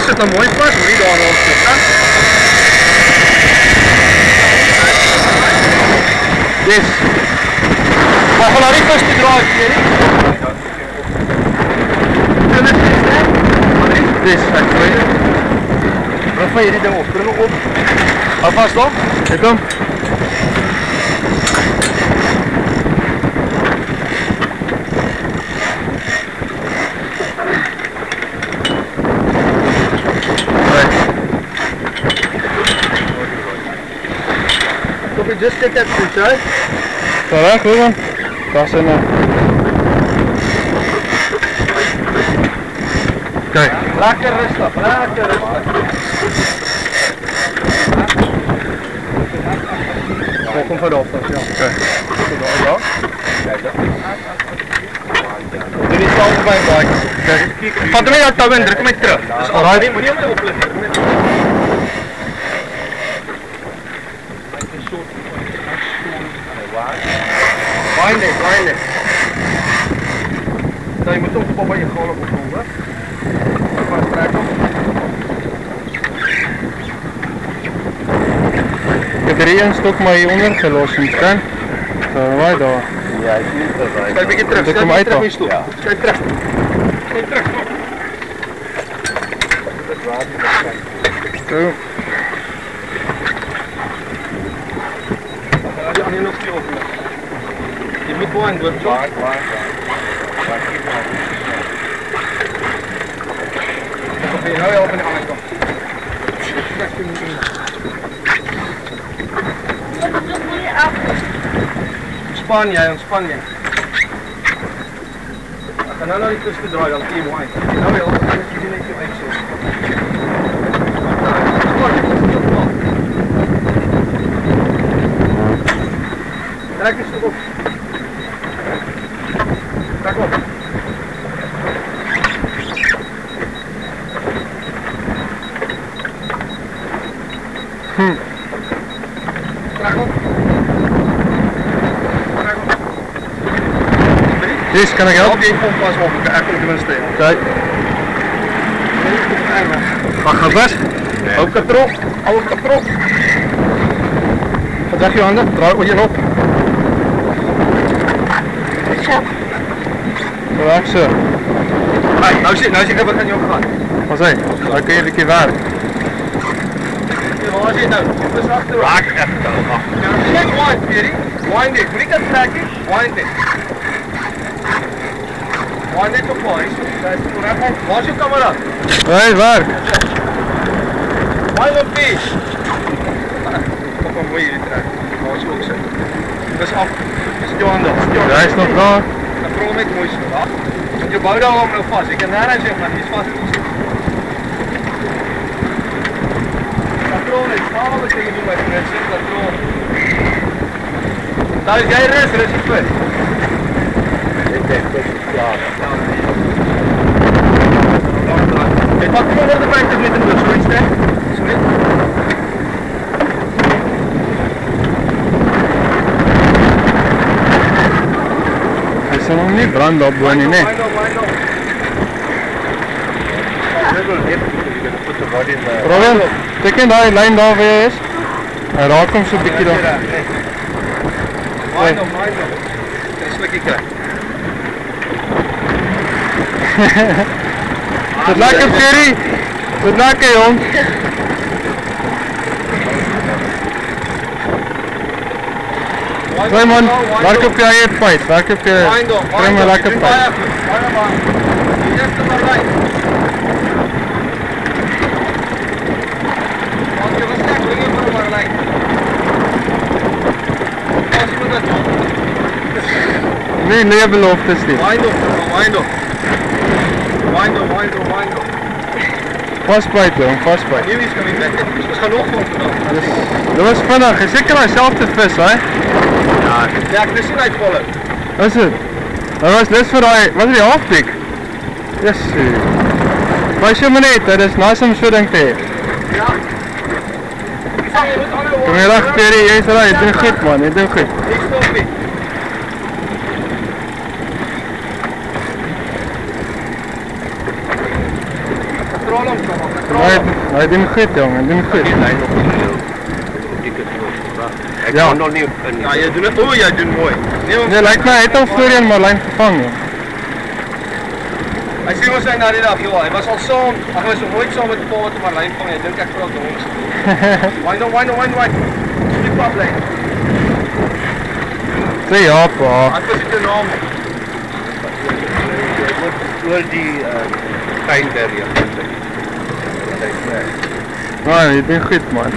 sit nou mooi vas, moet nie daar rond sit, hè? Yes. Maar gaan nou nie vis te draai, Pierie. Dit is vis, hè? Dis, ek gooi dit. Bring van hierdie ding op, bring hom op. Hou vast dan. Hier kom. Hope you just get that fish, right? Alright, goed man. Dat is een... Kijk. Lekker rustig, lekker rustig. Kom van de opstand, ja. Kijk. Ja. Doe niet al bij een bike. Vat hem in dat touw en druk hem terug. Dus alright. Moet je hem opletten. Wind it. Nou, je moet toch op bij je gewoon op de grond, hè? Vast trekken. Ik heb er hier een stuk maar hieronder gelost, kan? Zo, waar daar? Ja, ik zie het wel. Schrijf een beetje terug, schrijf een beetje terug in je stoel. Schrijf terug. Schrijf terug. Dat water dat schijnt. Zo. Ja, nu nog veel op. Je moet gewoon door, toch? Waar. Oké, nou je op aan de andere kant. Ontspan jij. Ga nou naar die tussen draaien, dan zie je mooi. Nou wel, dan zie je niet zo echt zo. Trek eens erop. Trek op. Trek op. Yes, kan ik helpen? Die pomp pas op, ik even de winst in. Kijk. Wat gaat best? Nee. Ook katrol. Wat zeg je handen? Draai je op. Zo. Relax zo. Kijk, nou zie je wat aan je opgaan. Wat zeg je? Dan kun je een keer werken. Waar zit nou? Je is achter. Raak even dan achter. Ja, je net wind, Pierie. Wind it. Moet ik dat trekken? Wind it. Wind it op boys. Waar is je camera? Nee, waar? Wind op fish. Kom maar mooi hier trekken. Waar is je ook zijn? Dat is af. Zit je handen. Hij is nog daar. Dan probeer met mooi zo. Want je bouwt al nou vast. Ik kan daar aan zeggen, maar die is vast. Patroon is alles tegen doen met mensen. Patroon. Daar is jij rest is vet. Ik denk dat het klaar is. Ik pak gewoon de 50 meter door, zoiets hè? Zoiets. Hij is nog niet brand op, nee. Robin, teken die lijn daar waar jy is. En raak hom so 'n bietjie daar. Mind. Dis lekker kry. Dit lekker Pierie. Dit lekker jong. Gooi man, werk op jou eie pyp, werk op jou. Kry my lekker pyp. Nee, leerbeloftes nie. Wind op. Vastbyt jong, vastbyt. Nu is coming back. Ons gaan nog vandag. Dit was vinnig, is seker dieselfde vis, hè? Ja, ek dis nie uitvallen. Is dit? Dat was dis vir daai, wat is die halfpiek? Yes. Wys jy maar net, dit is nice om so ding te hê. Ja. Kom hier reg, Pierie, jy's reg, jy doen goed man, jy doen goed. Ek stop nie. Hij doen goed jongen, doen goed. Die lijn op die kant. Ek Ja. kan nog nie in. Ja, jy doen dit. O, jy doen mooi. Nee, lijkt mij, hij heeft al voorheen maar lijn gevangen. Hy sê ons hy na die dag, joh, hy was al saam, ag hy was nog nooit saam met Paul wat maar lyn vang. Ek dink ek praat ons. Wind on. Die paplyn. Sê ja pa. Wat was die naam? Jy moet oor die tuinberg. Nou, je doet goed man.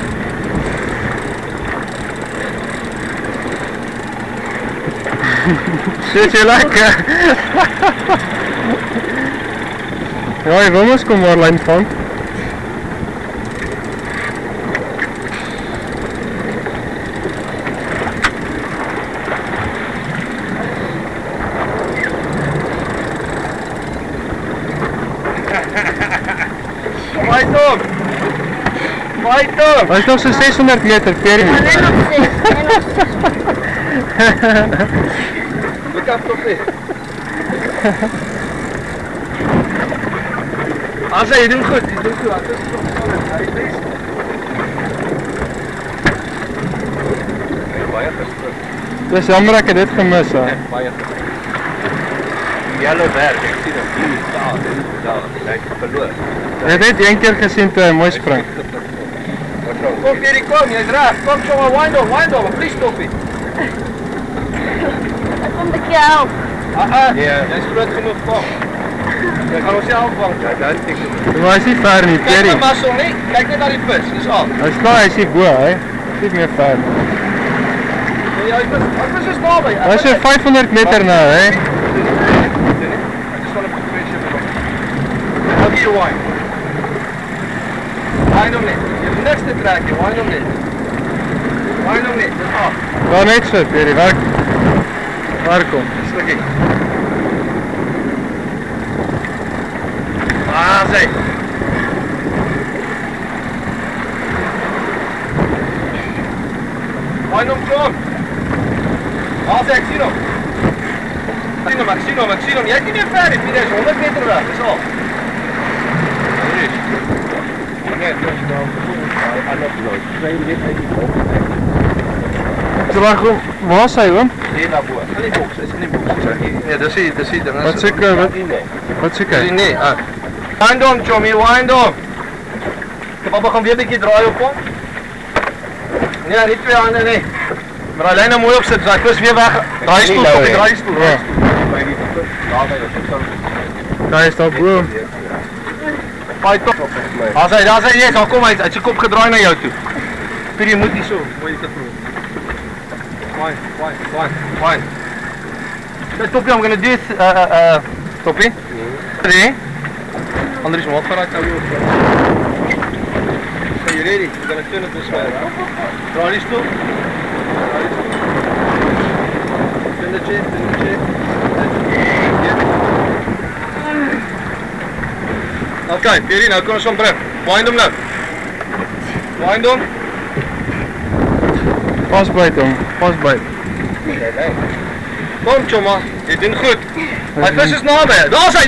Zit je lekker? Ja, je wil ons kom maar lijn van. Fight Hij is nog zo'n 600 meter, Perry. Alleen nog 6. Look up toch weer. Asa, jy doen goed. Jy doen goed. Dit is nog solid. Hy is best. Baie gestruk. Het is jammer dat ik dit gemis heb. Baie gestruk. Die hele werk, ek sien hom hier daar. Hy het verloor. Je hebt dit één keer gezien toen hij mooi sprong. Kom Pierre, kom. Jy's reg. Kom sommer wind on. Please stop it. Ek kom die keer help. Nee, Jy's groot genoeg, kom. Jy gaan ons self vang. ja, dan tik ek. Maar hij is niet ver niet, Kyk Perry. na Marcel nie. Kyk net na die vis. Dis al. Hij is klaar, hij is niet boer, hè. Niet meer ver. Ja, hy is naby. Hij is weer 500 meter nou, hè. I just want to put pressure on him. I'll give you wine. Wine hom net. Jy het niks te trek, jy wine hom net. Wine hom net. Dis af. Wel net zo, Perry. Waar komt? Slukkie. Sê. Wine hom kom. Sê, ek sien hom. Ek sien hom. Jy het nie meer ver, jy is 100 meter weg, dis al. Nee, dis nou ander nooit. Sy net uit die boks. Terug, waar is hij, hoor? Hier na bo. In die boks, is in die boks. Nee, dis die ding. Wat zeker, wat zeker? Nee, wind on, Tommy, wind on. Papa gaan weer 'n bietjie draai op hom. Nee, nie twee hande nie. Maar hy lê nou mooi op sit, hy vis weer weg. Draai stoel op die draai stoel. Ja. By die naby is Daar is dat boer. Fight top. Daar sê yes, kom hy, het sy kop gedraai na jou toe. Jy moet nie so, mooi te probeer. Fine. Let's stop, I'm gonna do this, Toppie. Ready? Andries, wat gaat nou weer? So you ready? You're gonna turn it this way, right? Draai die stoel. Turn the chair. Okay, Pierre, nou kom ons om terug. Wind hom nou. Wind hom. Pasbuit, jong. Pasbuit. Kom, Choma. Jy doen goed. Hy vis is naby. Daar's hy.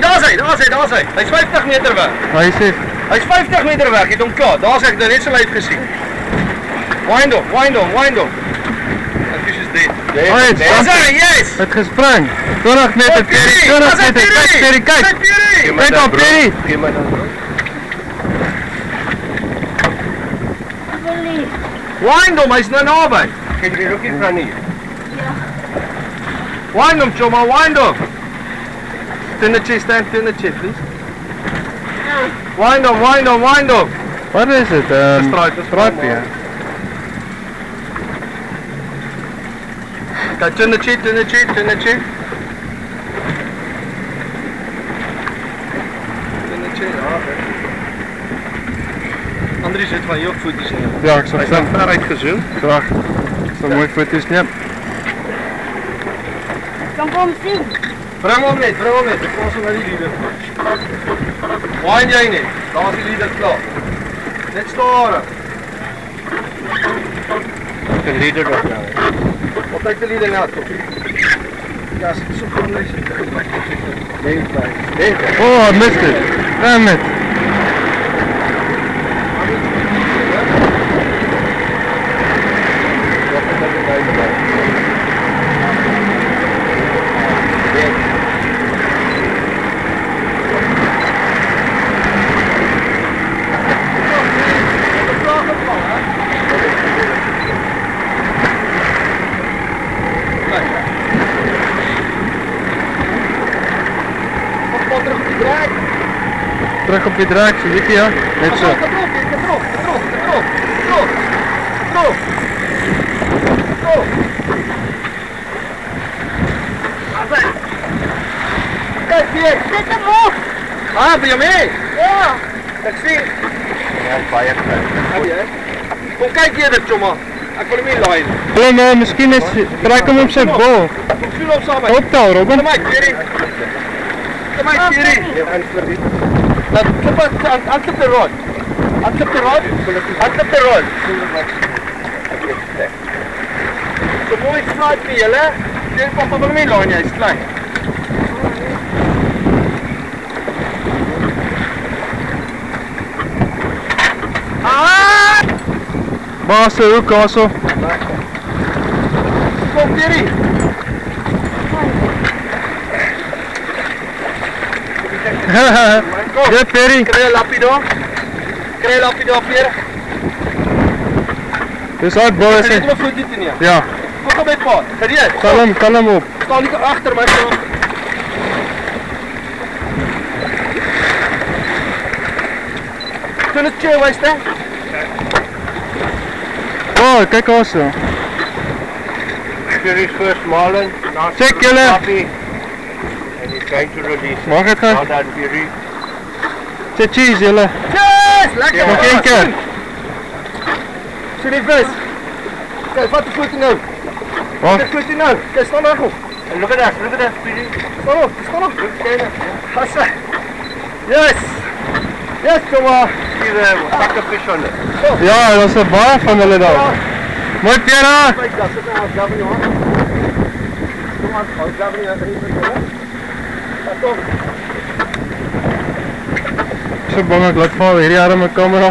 Hy's 50 meter weg. Hij is hier. Hy's 50 meter weg. Jy het hom klaar. Daar's ek nou net so uit gesien. Wind hom. Ek is dead. Daar's hy, yes. Het gespring. 20 meter, Perry. 20 meter. Kijk, Perry, kijk. Kijk op, Perry. Gee my dan bro. Wind hom, hy's nou naby. Kyk die rookie van hier. Wind hom, Choma, wind hom. Turn the chair, please. Wind hom. Wat is het? Straatje, ja. Kijk, turn the chair. Andries zit van jou voetjes in. Ja, ik zag Hij het. staat ver uitgezoomd. Graag. Zo'n mooi foto's niet. Kan kom zien. Breng hem net. Ik was hem naar die lieden. Wind jij niet. Dan was die lieden klaar. Net storen. Ek leader nog nou. Wat lijkt de lieden nou? Ja, ze is zo goed lezen. Nee. Oh, I missed it. Damn it. terug op die drek, so bietjie ja. Net so. Kijk hier! Zet hem op! Ah, ben je mee? Ja! Ik zie. Ja, baie klein. Kom kyk hier dit, Choma. Ek wil hom nie laai nie. Hallo maar, miskien is trek hom op sy bol. Kom sien op saam. Optel, Robin. Kom maar, Jerry. Kom maar, Jerry. Dat klip aan the rod. Unclip the rod. Unclip the rod. So mooi slaat vir julle. Jy papa wil hom nie laai nie, hy's klein. Baas se hoek daarso. Kom Jerry. Ja, Perry. Kry 'n lappie daar. Kry 'n lappie daar weer. Dis uit bol is Jy dit. het my voet dit nie. Ja, Kom op my pa. Gereed. tel hom op. Staan nie agter my pa. Toen het chill was, hè? Oh, kyk daarso. Jerry's first marlin. Check julle. And he's going to release. Mag dit Well gaan? done, Jerry. Sê cheese julle. Yes! Lekker! Nog een keer. Sien die vis. Kijk, wat de voet nou? Wat? Kijk, voet nou. Kijk, staan daar goed. And look at that, Jerry. Staan op. Hassa. Yes! Yes, Choma. See the suckerfish on it. Ja, daar's 'n baie van hulle daar. Mooi Pierre. Kijk, dat zit nou als governor. Kom aan, als governor. Pas op. So bang ek laat val hierdie arme kamera.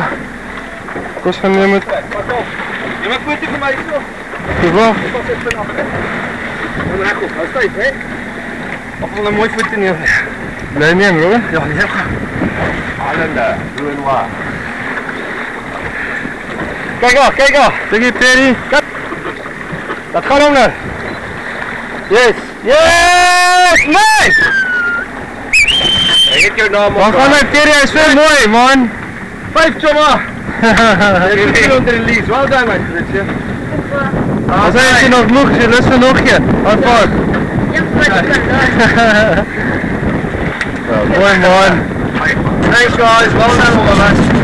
Kos gaan neem het. Kijk, pas op. Je mag voeten voor mij zo. Dis wel. Pas op, ben af. Dan reg op. Hou stijf, hè? Of wil een mooi voeten neer. Bly neem, Robin. Ja, die heb ik. Islander, blue and white. Kijk al, kijk al. Sê Perry. Dat gaat onder. Yes. Yes! Nice! Hy het jou naam Waar gaan hy Perry? Hy's so mooi, man. 5 Choma. Jy het hier onder release. Well done, my Richie. As hy nog genoeg is, lus vir nog een. Wat vat? Ja, wat je kan doen. Mooi man. Thanks guys, well done all of us.